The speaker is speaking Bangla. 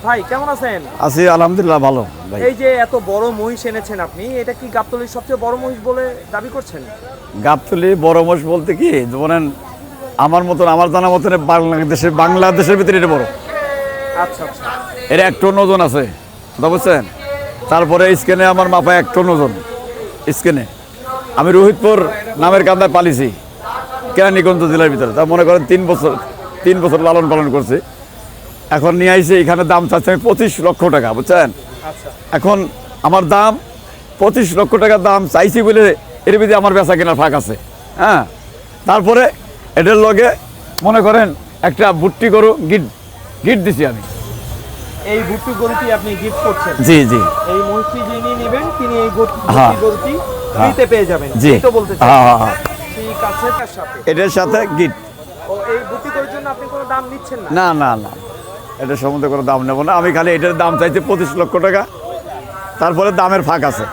ভাই কেমন আছেন? আছি আলহামদুলিল্লাহ ভালো ভাই। এই যে এত বড় মহিষ এনেছেন আপনি, এটা কি গাবতলীর সবচেয়ে বড় মহিষ বলে দাবি করছেন? গাবতলী বড় মোষ বলতে কি ধরেন আমার মতন আমার জানা মতন বাংলাদেশের ভিতরে এটা বড়। আচ্ছা আচ্ছা। এর 1 টন ওজন আছে, কথা বুঝছেন? তারপরে স্কেনে আমার মাপা 1 টন ওজন স্কেনে। আমি রোহিতপুর নামের কান্দায় পালিছি কেরানীগঞ্জ জেলার ভিতরে। তা মনে করেন 3 বছর লালন পালন করছি। এখন নিয়ে আইসি, এখানে দাম চাচ্ছে আমি 25 লক্ষ টাকা, বুঝছেন? আচ্ছা। এখন আমার দাম 25 লক্ষ টাকার দাম চাইছি বলে এর ভিতরে আমার বেচা কেনার ফাঁক আছে। হ্যাঁ, তারপরে এটার লগে মনে করেন একটা বুট্টি গরু গিট দিছি আমি। এই ভুট্টি গরুটি আপনি গিফট করছেন? জি জি। এই মহিষটি যিনি নেবেন তিনি এই হ্যাঁ। গরুটি হ্যাঁ। ফ্রিতে পেয়ে যাবেন, জি। এই তো বলতে চাই। হ্যাঁ হ্যাঁ হ্যাঁ। ঠিক আছে, তার সাথে এটার সাথে গিট। ও এই ভুট্টি গরুর জন্য আপনি কোনো দাম নিচ্ছেন না? না না না, এটার সম্বন্ধে কোনো দাম নেব না। আমি খালি এটার দাম চাইছি 25 লক্ষ টাকা, তারপরে দামের ফাঁক আছে।